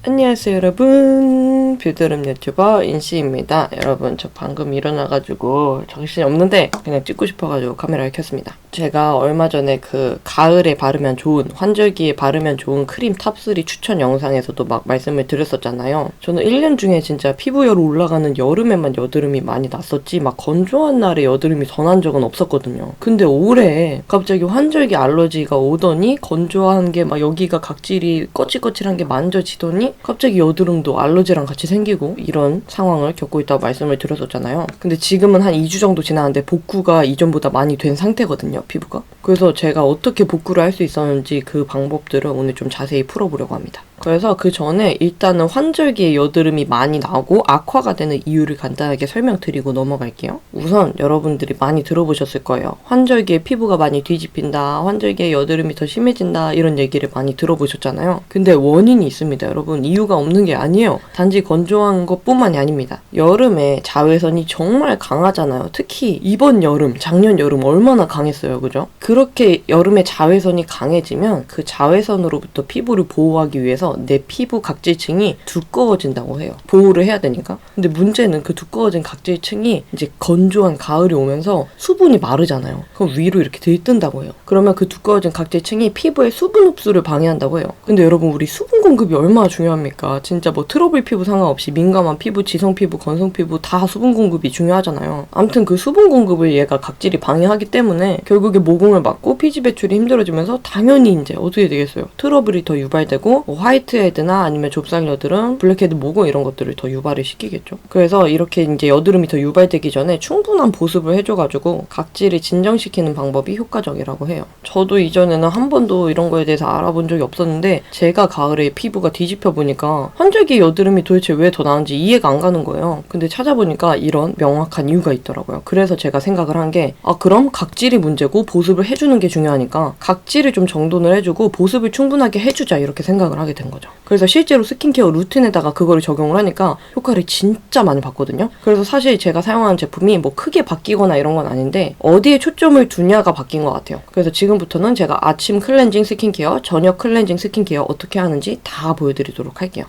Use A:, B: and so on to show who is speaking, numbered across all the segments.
A: 안녕하세요 여러분, 뷰드룸 유튜버 인씨입니다. 여러분, 저 방금 일어나가지고 정신이 없는데 그냥 찍고 싶어가지고 카메라를 켰습니다. 제가 얼마 전에 그 가을에 바르면 좋은, 환절기에 바르면 좋은 크림 탑3 추천 영상에서도 막 말씀을 드렸었잖아요. 저는 1년 중에 진짜 피부열 올라가는 여름에만 여드름이 많이 났었지 막 건조한 날에 여드름이 더 난 적은 없었거든요. 근데 올해 갑자기 환절기 알러지가 오더니 건조한 게 막 여기가 각질이 거칠거칠한 게 만져지더니 갑자기 여드름도 알러지랑 같이 생기고 이런 상황을 겪고 있다고 말씀을 드렸었잖아요. 근데 지금은 한 2주 정도 지났는데 복구가 이전보다 많이 된 상태거든요, 피부가. 그래서 제가 어떻게 복구를 할 수 있었는지 그 방법들을 오늘 좀 자세히 풀어보려고 합니다. 그래서 그 전에 일단은 환절기에 여드름이 많이 나고 악화가 되는 이유를 간단하게 설명드리고 넘어갈게요. 우선 여러분들이 많이 들어보셨을 거예요. 환절기에 피부가 많이 뒤집힌다, 환절기에 여드름이 더 심해진다, 이런 얘기를 많이 들어보셨잖아요. 근데 원인이 있습니다, 여러분. 이유가 없는 게 아니에요. 단지 건조한 것뿐만이 아닙니다. 여름에 자외선이 정말 강하잖아요. 특히 이번 여름, 작년 여름 얼마나 강했어요, 그죠? 그렇게 여름에 자외선이 강해지면 그 자외선으로부터 피부를 보호하기 위해서 내 피부 각질층이 두꺼워진다고 해요. 보호를 해야 되니까. 근데 문제는 그 두꺼워진 각질층이 이제 건조한 가을이 오면서 수분이 마르잖아요. 그럼 위로 이렇게 들뜬다고 해요. 그러면 그 두꺼워진 각질층이 피부의 수분 흡수를 방해한다고 해요. 근데 여러분, 우리 수분 공급이 얼마나 중요합니까? 진짜 뭐 트러블 피부 상관없이 민감한 피부, 지성 피부, 건성 피부 다 수분 공급이 중요하잖아요. 아무튼 그 수분 공급을 얘가 각질이 방해하기 때문에 결국에 모공을 막고 피지 배출이 힘들어지면서 당연히 이제 어떻게 되겠어요? 트러블이 더 유발되고 뭐 화이트헤드나 아니면 좁쌀 여드름, 블랙헤드 모공 이런 것들을 더 유발을 시키겠죠. 그래서 이렇게 이제 여드름이 더 유발되기 전에 충분한 보습을 해줘가지고 각질을 진정시키는 방법이 효과적이라고 해요. 저도 이전에는 한 번도 이런 거에 대해서 알아본 적이 없었는데 제가 가을에 피부가 뒤집혀 보니까 환절기 여드름이 도대체 왜 더 나은지 이해가 안 가는 거예요. 근데 찾아보니까 이런 명확한 이유가 있더라고요. 그래서 제가 생각을 한 게 그럼 각질이 문제고 보습을 해주는 게 중요하니까 각질을 좀 정돈을 해주고 보습을 충분하게 해주자, 이렇게 생각을 하게 된 거죠. 그래서 실제로 스킨케어 루틴에다가 그거를 적용을 하니까 효과를 진짜 많이 봤거든요. 그래서 사실 제가 사용하는 제품이 뭐 크게 바뀌거나 이런 건 아닌데 어디에 초점을 두냐가 바뀐 것 같아요. 그래서 지금부터는 제가 아침 클렌징 스킨케어, 저녁 클렌징 스킨케어 어떻게 하는지 다 보여드리도록 할게요.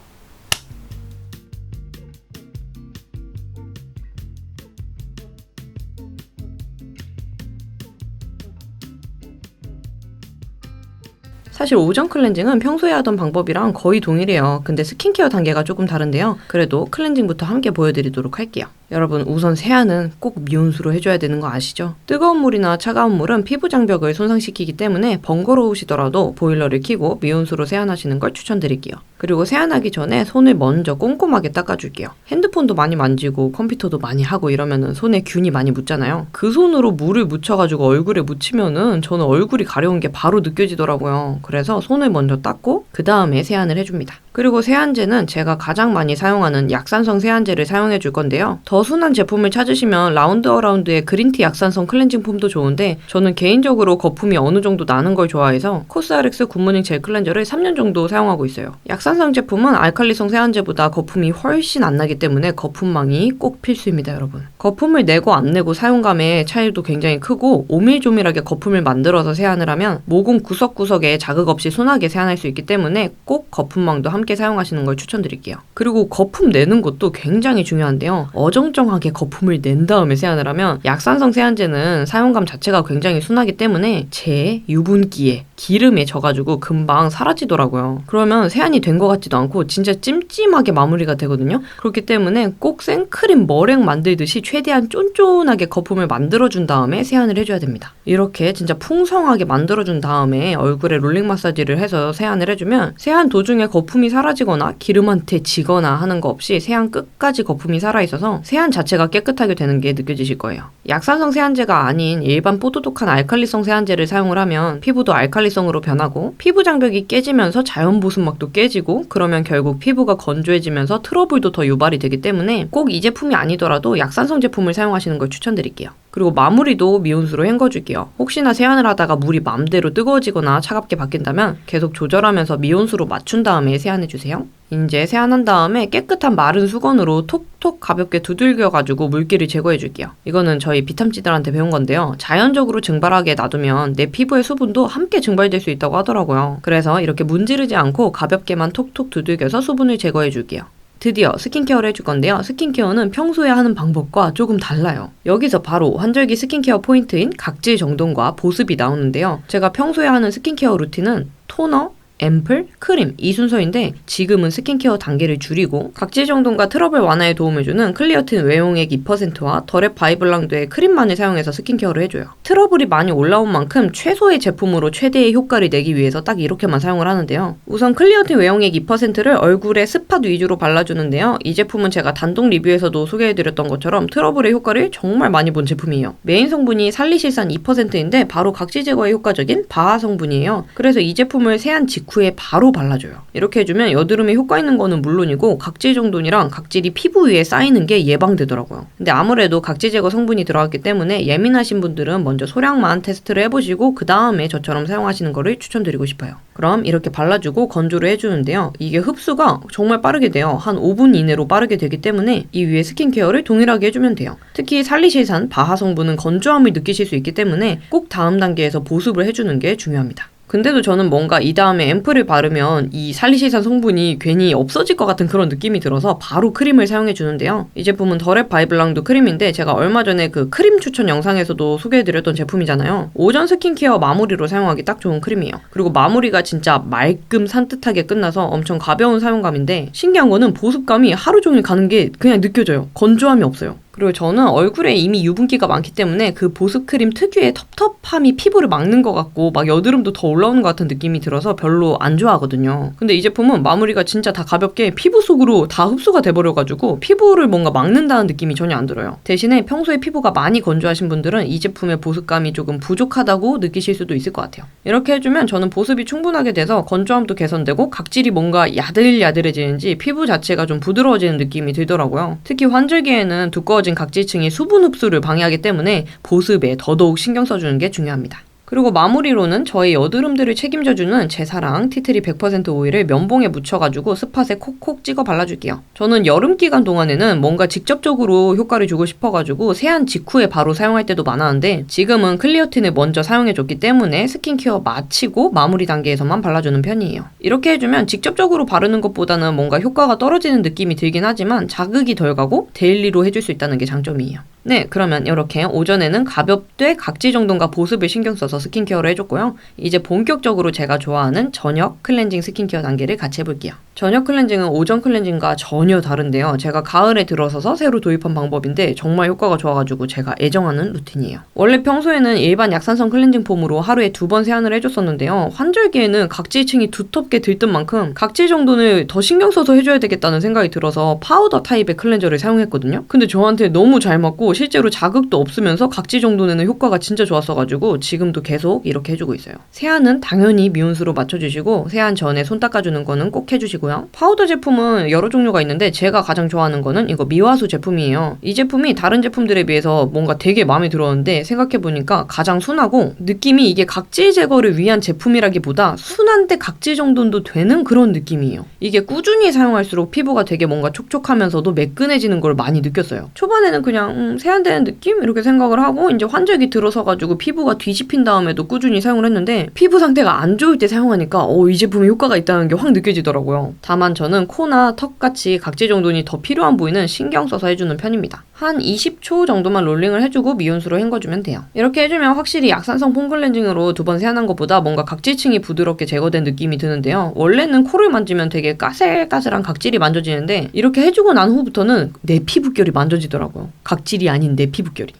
A: 사실 오전 클렌징은 평소에 하던 방법이랑 거의 동일해요. 근데 스킨케어 단계가 조금 다른데요. 그래도 클렌징부터 함께 보여드리도록 할게요. 여러분, 우선 세안은 꼭 미온수로 해줘야 되는 거 아시죠? 뜨거운 물이나 차가운 물은 피부 장벽을 손상시키기 때문에 번거로우시더라도 보일러를 켜고 미온수로 세안하시는 걸 추천드릴게요. 그리고 세안하기 전에 손을 먼저 꼼꼼하게 닦아줄게요. 핸드폰도 많이 만지고 컴퓨터도 많이 하고 이러면은 손에 균이 많이 묻잖아요. 그 손으로 물을 묻혀가지고 얼굴에 묻히면은 저는 얼굴이 가려운 게 바로 느껴지더라고요. 그래서 손을 먼저 닦고 그 다음에 세안을 해줍니다. 그리고 세안제는 제가 가장 많이 사용하는 약산성 세안제를 사용해 줄 건데요. 더 순한 제품을 찾으시면 라운드 어라운드의 그린티 약산성 클렌징 폼도 좋은데 저는 개인적으로 거품이 어느 정도 나는 걸 좋아해서 코스RX 굿모닝 젤 클렌저를 3년 정도 사용하고 있어요. 약산성 제품은 알칼리성 세안제보다 거품이 훨씬 안 나기 때문에 거품망이 꼭 필수입니다, 여러분. 거품을 내고 안 내고 사용감의 차이도 굉장히 크고 오밀조밀하게 거품을 만들어서 세안을 하면 모공 구석구석에 자극 없이 순하게 세안할 수 있기 때문에 꼭 거품망도 함께 사용하시는 걸 추천드릴게요. 그리고 거품 내는 것도 굉장히 중요한데요. 어정쩡하게 거품을 낸 다음에 세안을 하면 약산성 세안제는 사용감 자체가 굉장히 순하기 때문에 재, 유분기에, 기름에 져가지고 금방 사라지더라고요. 그러면 세안이 된 것 같지도 않고 진짜 찜찜하게 마무리가 되거든요. 그렇기 때문에 꼭 생크림 머랭 만들듯이 최대한 쫀쫀하게 거품을 만들어준 다음에 세안을 해줘야 됩니다. 이렇게 진짜 풍성하게 만들어준 다음에 얼굴에 롤링 마사지를 해서 세안을 해주면 세안 도중에 거품이 사라지거나 기름한테 지거나 하는 거 없이 세안 끝까지 거품이 살아있어서 세안 자체가 깨끗하게 되는 게 느껴지실 거예요. 약산성 세안제가 아닌 일반 뽀드독한 알칼리성 세안제를 사용을 하면 피부도 알칼리성으로 변하고 피부 장벽이 깨지면서 자연 보습막도 깨지고 그러면 결국 피부가 건조해지면서 트러블도 더 유발이 되기 때문에 꼭 이 제품이 아니더라도 약산성 제품을 사용하시는 걸 추천드릴게요. 그리고 마무리도 미온수로 헹궈줄게요. 혹시나 세안을 하다가 물이 맘대로 뜨거워지거나 차갑게 바뀐다면 계속 조절하면서 미온수로 맞춘 다음에 세안해주세요. 이제 세안한 다음에 깨끗한 마른 수건으로 톡톡 가볍게 두들겨가지고 물기를 제거해줄게요. 이거는 저희 비탐찌들한테 배운 건데요. 자연적으로 증발하게 놔두면 내 피부의 수분도 함께 증발될 수 있다고 하더라고요. 그래서 이렇게 문지르지 않고 가볍게만 톡톡 두들겨서 수분을 제거해줄게요. 드디어 스킨케어를 해줄 건데요. 스킨케어는 평소에 하는 방법과 조금 달라요. 여기서 바로 환절기 스킨케어 포인트인 각질 정돈과 보습이 나오는데요. 제가 평소에 하는 스킨케어 루틴은 토너, 앰플, 크림 이 순서인데 지금은 스킨케어 단계를 줄이고 각질 정돈과 트러블 완화에 도움을 주는 클리어틴 외용액 2%와 더랩 바이블랑드의 크림만을 사용해서 스킨케어를 해줘요. 트러블이 많이 올라온 만큼 최소의 제품으로 최대의 효과를 내기 위해서 딱 이렇게만 사용을 하는데요. 우선 클리어틴 외용액 2%를 얼굴에 스팟 위주로 발라주는데요. 이 제품은 제가 단독 리뷰에서도 소개해드렸던 것처럼 트러블의 효과를 정말 많이 본 제품이에요. 메인 성분이 살리실산 2%인데 바로 각질 제거에 효과적인 바하 성분이에요. 그래서 이 제품을 세안 직후에 바로 발라줘요. 이렇게 해주면 여드름에 효과 있는 거는 물론이고 각질 정돈이랑 각질이 피부 위에 쌓이는 게 예방되더라고요. 근데 아무래도 각질 제거 성분이 들어갔기 때문에 예민하신 분들은 먼저 소량만 테스트를 해보시고 그 다음에 저처럼 사용하시는 거를 추천드리고 싶어요. 그럼 이렇게 발라주고 건조를 해주는데요. 이게 흡수가 정말 빠르게 돼요. 한 5분 이내로 빠르게 되기 때문에 이 위에 스킨케어를 동일하게 해주면 돼요. 특히 살리실산 바하 성분은 건조함을 느끼실 수 있기 때문에 꼭 다음 단계에서 보습을 해주는 게 중요합니다. 근데도 저는 뭔가 이 다음에 앰플을 바르면 이 살리실산 성분이 괜히 없어질 것 같은 그런 느낌이 들어서 바로 크림을 사용해 주는데요. 이 제품은 더랩 바이블랑드 크림인데 제가 얼마 전에 그 크림 추천 영상에서도 소개해드렸던 제품이잖아요. 오전 스킨케어 마무리로 사용하기 딱 좋은 크림이에요. 그리고 마무리가 진짜 말끔 산뜻하게 끝나서 엄청 가벼운 사용감인데 신기한 거는 보습감이 하루 종일 가는 게 그냥 느껴져요. 건조함이 없어요. 그리고 저는 얼굴에 이미 유분기가 많기 때문에 그 보습크림 특유의 텁텁함이 피부를 막는 것 같고 막 여드름도 더 올라오는 것 같은 느낌이 들어서 별로 안 좋아하거든요. 근데 이 제품은 마무리가 진짜 다 가볍게 피부 속으로 다 흡수가 돼버려가지고 피부를 뭔가 막는다는 느낌이 전혀 안 들어요. 대신에 평소에 피부가 많이 건조하신 분들은 이 제품의 보습감이 조금 부족하다고 느끼실 수도 있을 것 같아요. 이렇게 해주면 저는 보습이 충분하게 돼서 건조함도 개선되고 각질이 뭔가 야들야들해지는지 피부 자체가 좀 부드러워지는 느낌이 들더라고요. 특히 환절기에는 두꺼워진 각질층이 수분 흡수를 방해하기 때문에 보습에 더더욱 신경 써주는 게 중요합니다. 그리고 마무리로는 저의 여드름들을 책임져주는 제 사랑 티트리 100% 오일을 면봉에 묻혀가지고 스팟에 콕콕 찍어 발라줄게요. 저는 여름 기간 동안에는 뭔가 직접적으로 효과를 주고 싶어가지고 세안 직후에 바로 사용할 때도 많았는데 지금은 클리어틴을 먼저 사용해줬기 때문에 스킨케어 마치고 마무리 단계에서만 발라주는 편이에요. 이렇게 해주면 직접적으로 바르는 것보다는 뭔가 효과가 떨어지는 느낌이 들긴 하지만 자극이 덜 가고 데일리로 해줄 수 있다는 게 장점이에요. 네, 그러면 이렇게 오전에는 가볍게 각질 정돈과 보습을 신경 써서 스킨케어를 해줬고요. 이제 본격적으로 제가 좋아하는 저녁 클렌징 스킨케어 단계를 같이 해볼게요. 저녁 클렌징은 오전 클렌징과 전혀 다른데요. 제가 가을에 들어서서 새로 도입한 방법인데 정말 효과가 좋아가지고 제가 애정하는 루틴이에요. 원래 평소에는 일반 약산성 클렌징 폼으로 하루에 2번 세안을 해줬었는데요. 환절기에는 각질층이 두텁게 들뜬 만큼 각질 정돈을 더 신경 써서 해줘야 되겠다는 생각이 들어서 파우더 타입의 클렌저를 사용했거든요. 근데 저한테 너무 잘 맞고 실제로 자극도 없으면서 각질 정돈에는 효과가 진짜 좋았어가지고 지금도 계속 이렇게 해주고 있어요. 세안은 당연히 미온수로 맞춰주시고 세안 전에 손 닦아주는 거는 꼭 해주시고요. 파우더 제품은 여러 종류가 있는데 제가 가장 좋아하는 거는 이거 미화수 제품이에요. 이 제품이 다른 제품들에 비해서 뭔가 되게 마음에 들었는데 생각해보니까 가장 순하고 느낌이 이게 각질 제거를 위한 제품이라기보다 순한데 각질 정돈도 되는 그런 느낌이에요. 이게 꾸준히 사용할수록 피부가 되게 뭔가 촉촉하면서도 매끈해지는 걸 많이 느꼈어요. 초반에는 그냥 세안되는 느낌? 이렇게 생각을 하고 이제 환절기 들어서가지고 피부가 뒤집힌 다음에도 꾸준히 사용을 했는데 피부 상태가 안 좋을 때 사용하니까 이 제품에 효과가 있다는 게 확 느껴지더라고요. 다만 저는 코나 턱같이 각질 정돈이 더 필요한 부위는 신경 써서 해주는 편입니다. 한 20초 정도만 롤링을 해주고 미온수로 헹궈주면 돼요. 이렇게 해주면 확실히 약산성 폼 클렌징으로 2번 세안한 것보다 뭔가 각질층이 부드럽게 제거된 느낌이 드는데요. 원래는 코를 만지면 되게 까슬까슬한 각질이 만져지는데 이렇게 해주고 난 후부터는 내 피부결이 만져지더라고요. 각질이 아닌 내 피부결이.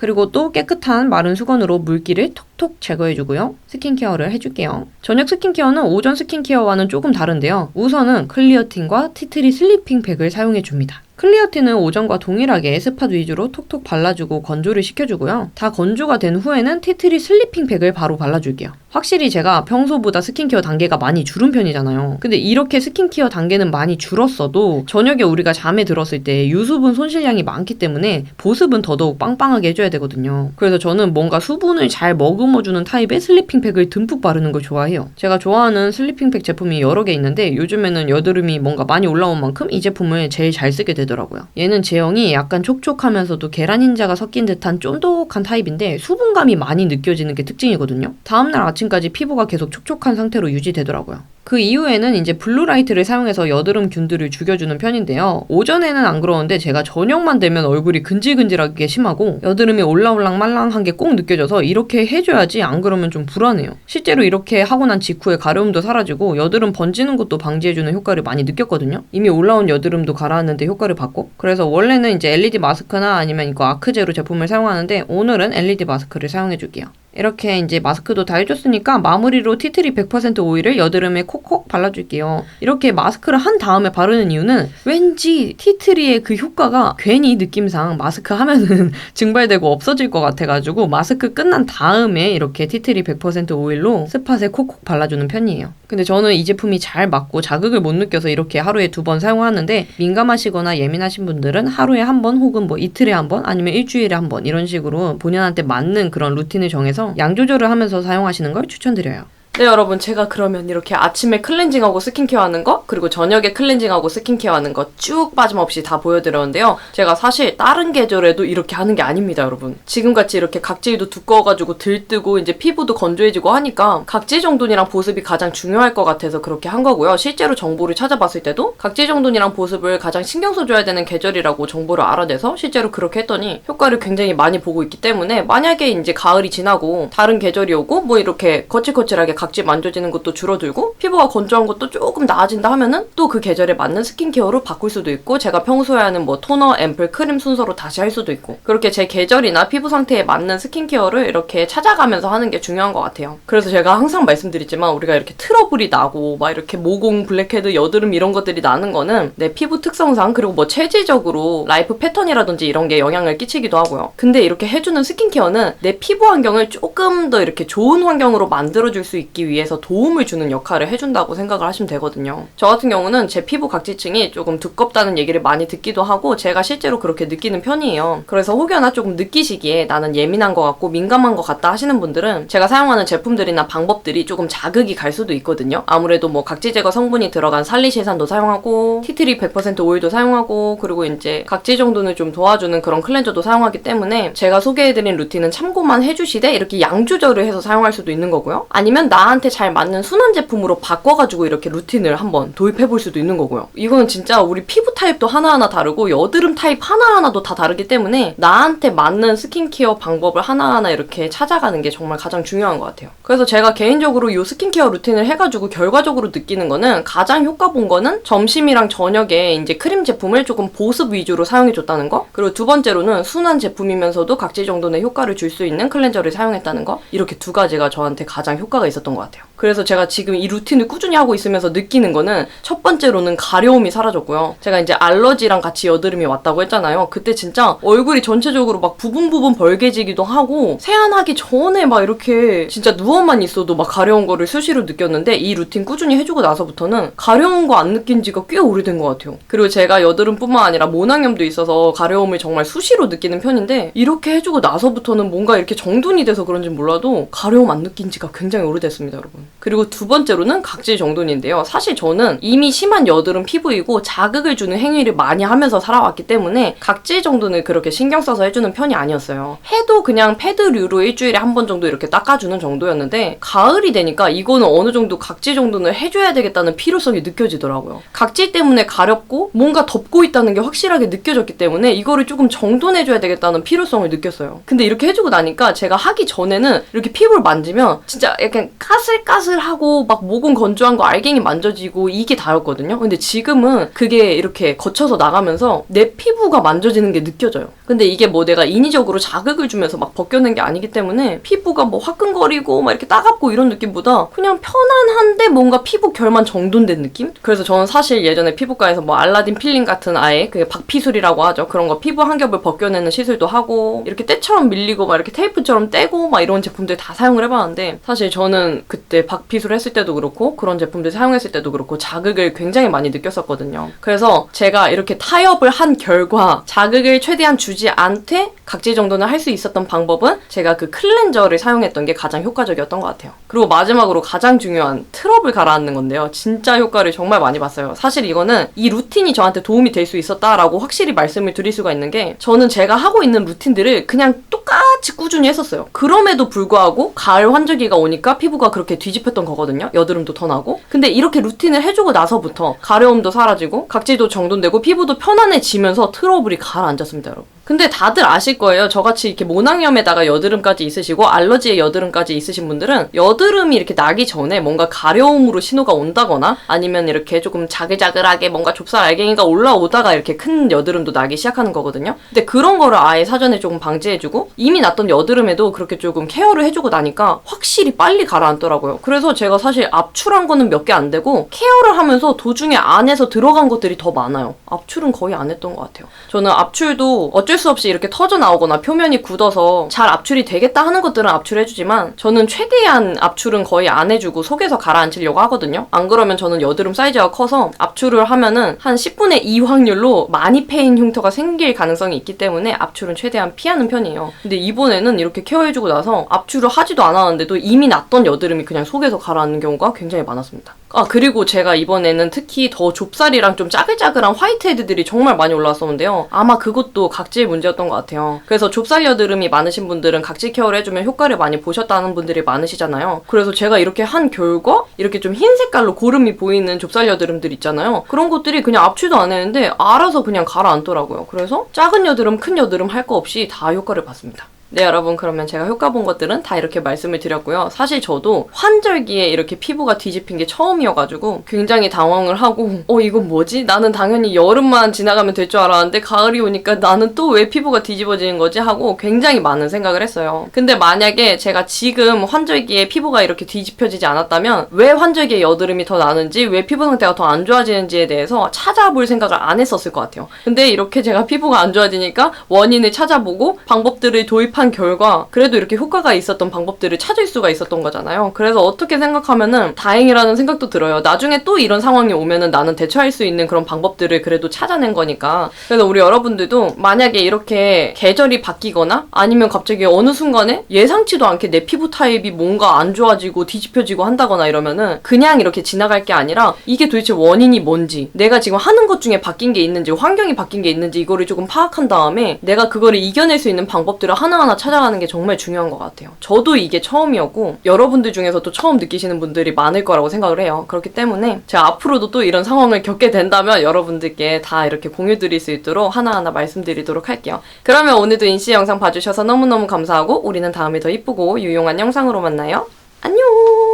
A: 그리고 또 깨끗한 마른 수건으로 물기를 톡톡 제거해주고요. 스킨케어를 해줄게요. 저녁 스킨케어는 오전 스킨케어와는 조금 다른데요. 우선은 클리어틴과 티트리 슬리핑 팩을 사용해줍니다. 클리어틴은 오전과 동일하게 스팟 위주로 톡톡 발라주고 건조를 시켜주고요. 다 건조가 된 후에는 티트리 슬리핑 팩을 바로 발라줄게요.
B: 확실히 제가 평소보다 스킨케어 단계가 많이 줄은 편이잖아요. 근데 이렇게 스킨케어 단계는 많이 줄었어도 저녁에 우리가 잠에 들었을 때 유수분 손실량이 많기 때문에 보습은 더더욱 빵빵하게 해줘야 되거든요. 그래서 저는 뭔가 수분을 잘 머금어주는 타입의 슬리핑팩을 듬뿍 바르는 걸 좋아해요. 제가 좋아하는 슬리핑팩 제품이 여러 개 있는데 요즘에는 여드름이 뭔가 많이 올라온 만큼 이 제품을 제일 잘 쓰게 되더라고요. 얘는 제형이 약간 촉촉하면서도 계란 흰자가 섞인 듯한 쫀득한 타입인데 수분감이 많이 느껴지는 게 특징이거든요. 다음날 아침까지 피부가 계속 촉촉한 상태로 유지되더라고요. 그 이후에는 이제 블루라이트를 사용해서 여드름 균들을 죽여주는 편인데요. 오전에는 안 그러는데 제가 저녁만 되면 얼굴이 근질근질하게 심하고 여드름이 올라올랑 말랑한 게 꼭 느껴져서 이렇게 해줘야지 안 그러면 좀 불안해요. 실제로 이렇게 하고 난 직후에 가려움도 사라지고 여드름 번지는 것도 방지해주는 효과를 많이 느꼈거든요. 이미 올라온 여드름도 가라앉는데 효과를 봤고 그래서 원래는 이제 LED 마스크나 아니면 이거 아크제로 제품을 사용하는데 오늘은 LED 마스크를 사용해줄게요. 이렇게 이제 마스크도 다 해줬으니까 마무리로 티트리 100% 오일을 여드름에 콕콕 발라줄게요. 이렇게 마스크를 한 다음에 바르는 이유는 왠지 티트리의 그 효과가 괜히 느낌상 마스크 하면은 증발되고 없어질 것 같아가지고 마스크 끝난 다음에 이렇게 티트리 100% 오일로 스팟에 콕콕 발라주는 편이에요. 근데 저는 이 제품이 잘 맞고 자극을 못 느껴서 이렇게 하루에 2번 사용하는데 민감하시거나 예민하신 분들은 하루에 한 번 혹은 뭐 이틀에 한 번 아니면 일주일에 한 번 이런 식으로 본인한테 맞는 그런 루틴을 정해서 양 조절을 하면서 사용하시는 걸 추천드려요.
A: 네, 여러분, 제가 그러면 이렇게 아침에 클렌징하고 스킨케어 하는 거, 그리고 저녁에 클렌징하고 스킨케어 하는 거 쭉 빠짐없이 다 보여드렸는데요. 제가 사실 다른 계절에도 이렇게 하는 게 아닙니다, 여러분. 지금같이 이렇게 각질도 두꺼워가지고 들뜨고 이제 피부도 건조해지고 하니까 각질 정돈이랑 보습이 가장 중요할 것 같아서 그렇게 한 거고요. 실제로 정보를 찾아봤을 때도 각질 정돈이랑 보습을 가장 신경 써줘야 되는 계절이라고 정보를 알아내서 실제로 그렇게 했더니 효과를 굉장히 많이 보고 있기 때문에 만약에 이제 가을이 지나고 다른 계절이 오고 뭐 이렇게 거칠거칠하게 각질 만져지는 것도 줄어들고 피부가 건조한 것도 조금 나아진다 하면은 또 그 계절에 맞는 스킨케어로 바꿀 수도 있고 제가 평소에 하는 뭐 토너, 앰플, 크림 순서로 다시 할 수도 있고 그렇게 제 계절이나 피부 상태에 맞는 스킨케어를 이렇게 찾아가면서 하는 게 중요한 것 같아요. 그래서 제가 항상 말씀드리지만 우리가 이렇게 트러블이 나고 막 이렇게 모공, 블랙헤드, 여드름 이런 것들이 나는 거는 내 피부 특성상 그리고 뭐 체질적으로 라이프 패턴이라든지 이런 게 영향을 끼치기도 하고요. 근데 이렇게 해주는 스킨케어는 내 피부 환경을 조금 더 이렇게 좋은 환경으로 만들어줄 수 있기 위해서 도움을 주는 역할을 해준다고 생각을 하시면 되거든요. 저 같은 경우는 제 피부 각질층이 조금 두껍다는 얘기를 많이 듣기도 하고 제가 실제로 그렇게 느끼는 편이에요. 그래서 혹여나 조금 느끼시기에 나는 예민한 것 같고 민감한 것 같다 하시는 분들은 제가 사용하는 제품들이나 방법들이 조금 자극이 갈 수도 있거든요. 아무래도 뭐 각질 제거 성분이 들어간 살리실산도 사용하고 티트리 100% 오일도 사용하고 그리고 이제 각질 정돈을 좀 도와주는 그런 클렌저도 사용하기 때문에 제가 소개해드린 루틴은 참고만 해주시되 이렇게 양 조절을 해서 사용할 수도 있는 거고요. 아니면 나한테 잘 맞는 순한 제품으로 바꿔가지고 이렇게 루틴을 한번 도입해볼 수도 있는 거고요. 이거는 진짜 우리 피부 타입도 하나하나 다르고 여드름 타입 하나하나도 다 다르기 때문에 나한테 맞는 스킨케어 방법을 하나하나 이렇게 찾아가는 게 정말 가장 중요한 것 같아요. 그래서 제가 개인적으로 이 스킨케어 루틴을 해가지고 결과적으로 느끼는 거는 가장 효과 본 거는 점심이랑 저녁에 이제 크림 제품을 조금 보습 위주로 사용해줬다는 거 그리고 두 번째로는 순한 제품이면서도 각질 정돈의 효과를 줄 수 있는 클렌저를 사용했다는 거 이렇게 두 가지가 저한테 가장 효과가 있었던 것 같아요. 그래서 제가 지금 이 루틴을 꾸준히 하고 있으면서 느끼는 거는 첫 번째로는 가려움이 사라졌고요. 제가 이제 알러지랑 같이 여드름이 왔다고 했잖아요. 그때 진짜 얼굴이 전체적으로 막 부분 벌개지기도 하고 세안하기 전에 막 이렇게 진짜 누워만 있어도 막 가려운 거를 수시로 느꼈는데 이 루틴 꾸준히 해주고 나서부터는 가려운 거 안 느낀 지가 꽤 오래된 것 같아요. 그리고 제가 여드름뿐만 아니라 모낭염도 있어서 가려움을 정말 수시로 느끼는 편인데 이렇게 해주고 나서부터는 뭔가 이렇게 정돈이 돼서 그런지 몰라도 가려움 안 느낀 지가 굉장히 오래됐습니다, 여러분. 그리고 두 번째로는 각질 정돈인데요. 사실 저는 이미 심한 여드름 피부이고 자극을 주는 행위를 많이 하면서 살아왔기 때문에 각질 정돈을 그렇게 신경 써서 해주는 편이 아니었어요. 해도 그냥 패드류로 일주일에 한 번 정도 이렇게 닦아주는 정도였는데 가을이 되니까 이거는 어느 정도 각질 정돈을 해줘야 되겠다는 필요성이 느껴지더라고요. 각질 때문에 가렵고 뭔가 덮고 있다는 게 확실하게 느껴졌기 때문에 이거를 조금 정돈해줘야 되겠다는 필요성을 느꼈어요. 근데 이렇게 해주고 나니까 제가 하기 전에는 이렇게 피부를 만지면 진짜 약간 까슬까 까슬까슬하고 막 모공 건조한 거 알갱이 만져지고 이게 다였거든요. 근데 지금은 그게 이렇게 거쳐서 나가면서 내 피부가 만져지는 게 느껴져요. 근데 이게 뭐 내가 인위적으로 자극을 주면서 막 벗겨낸 게 아니기 때문에 피부가 뭐 화끈거리고 막 이렇게 따갑고 이런 느낌보다 그냥 편안한데 뭔가 피부 결만 정돈된 느낌? 그래서 저는 사실 예전에 피부과에서 뭐 알라딘 필링 같은 아예 그게 박피술이라고 하죠. 그런 거 피부 한 겹을 벗겨내는 시술도 하고 이렇게 때처럼 밀리고 막 이렇게 테이프처럼 떼고 막 이런 제품들 다 사용을 해봤는데 사실 저는 그때 박피술 했을 때도 그렇고 그런 제품들 사용했을 때도 그렇고 자극을 굉장히 많이 느꼈었거든요. 그래서 제가 이렇게 타협을 한 결과 자극을 최대한 주지 않되 각질 정돈을 할 수 있었던 방법은 제가 그 클렌저를 사용했던 게 가장 효과적이었던 것 같아요. 그리고 마지막으로 가장 중요한 트러블 가라앉는 건데요. 진짜 효과를 정말 많이 봤어요. 사실 이거는 이 루틴이 저한테 도움이 될 수 있었다라고 확실히 말씀을 드릴 수가 있는 게 저는 제가 하고 있는 루틴들을 그냥 똑같이 꾸준히 했었어요. 그럼에도 불구하고 가을 환절기가 오니까 피부가 그렇게 뒤집혔던 거거든요. 여드름도 더 나고. 근데 이렇게 루틴을 해주고 나서부터 가려움도 사라지고 각질도 정돈되고 피부도 편안해지면서 트러블이 가라앉았습니다, 여러분. 근데 다들 아실 거예요. 저같이 이렇게 모낭염에다가 여드름까지 있으시고 알러지에 여드름까지 있으신 분들은 여드름이 이렇게 나기 전에 뭔가 가려움으로 신호가 온다거나 아니면 이렇게 조금 자글자글하게 뭔가 좁쌀 알갱이가 올라오다가 이렇게 큰 여드름도 나기 시작하는 거거든요. 근데 그런 거를 아예 사전에 조금 방지해주고 이미 났던 여드름에도 그렇게 조금 케어를 해주고 나니까 확실히 빨리 가라앉더라고요. 그래서 제가 사실 압출한 거는 몇 개 안 되고 케어를 하면서 도중에 안에서 들어간 것들이 더 많아요. 압출은 거의 안 했던 것 같아요. 저는 압출도 어쩔 수 없이 이렇게 터져 나오거나 표면이 굳어서 잘 압출이 되겠다 하는 것들은 압출해주지만 저는 최대한 압출은 거의 안 해주고 속에서 가라앉히려고 하거든요. 안 그러면 저는 여드름 사이즈가 커서 압출을 하면은 한 10분의 2 확률로 많이 패인 흉터가 생길 가능성이 있기 때문에 압출은 최대한 피하는 편이에요. 근데 이번에는 이렇게 케어해주고 나서 압출을 하지도 않았는데도 이미 났던 여드름이 그냥 속에서 가라앉는 경우가 굉장히 많았습니다. 아, 그리고 제가 이번에는 특히 더 좁쌀이랑 좀 짜글짜글한 화이트헤드들이 정말 많이 올라왔었는데요. 아마 그것도 각질 문제였던 것 같아요. 그래서 좁쌀 여드름이 많으신 분들은 각질 케어를 해주면 효과를 많이 보셨다는 분들이 많으시잖아요. 그래서 제가 이렇게 한 결과 이렇게 좀 흰 색깔로 고름이 보이는 좁쌀 여드름들 있잖아요. 그런 것들이 그냥 압출도 안 했는데 알아서 그냥 가라앉더라고요. 그래서 작은 여드름, 큰 여드름 할 거 없이 다 효과를 봤습니다. 네, 여러분, 그러면 제가 효과 본 것들은 다 이렇게 말씀을 드렸고요. 사실 저도 환절기에 이렇게 피부가 뒤집힌 게 처음이어가지고 굉장히 당황을 하고 이건 뭐지? 나는 당연히 여름만 지나가면 될 줄 알았는데 가을이 오니까 나는 또 왜 피부가 뒤집어지는 거지? 하고 굉장히 많은 생각을 했어요. 근데 만약에 제가 지금 환절기에 피부가 이렇게 뒤집혀지지 않았다면 왜 환절기에 여드름이 더 나는지, 왜 피부 상태가 더 안 좋아지는지에 대해서 찾아볼 생각을 안 했었을 것 같아요. 근데 이렇게 제가 피부가 안 좋아지니까 원인을 찾아보고 방법들을 도입한 결과 그래도 이렇게 효과가 있었던 방법들을 찾을 수가 있었던 거잖아요. 그래서 어떻게 생각하면은 다행이라는 생각도 들어요. 나중에 또 이런 상황이 오면은 나는 대처할 수 있는 그런 방법들을 그래도 찾아낸 거니까. 그래서 우리 여러분들도 만약에 이렇게 계절이 바뀌거나 아니면 갑자기 어느 순간에 예상치도 않게 내 피부 타입이 뭔가 안 좋아지고 뒤집혀지고 한다거나 이러면은 그냥 이렇게 지나갈 게 아니라 이게 도대체 원인이 뭔지, 내가 지금 하는 것 중에 바뀐 게 있는지, 환경이 바뀐 게 있는지 이거를 조금 파악한 다음에 내가 그거를 이겨낼 수 있는 방법들을 하나하나 찾아가는 게 정말 중요한 것 같아요. 저도 이게 처음이었고 여러분들 중에서도 처음 느끼시는 분들이 많을 거라고 생각을 해요. 그렇기 때문에 제가 앞으로도 또 이런 상황을 겪게 된다면 여러분들께 다 이렇게 공유 드릴 수 있도록 하나하나 말씀드리도록 할게요. 그러면 오늘도 인씨 영상 봐주셔서 너무너무 감사하고 우리는 다음에 더 이쁘고 유용한 영상으로 만나요. 안녕!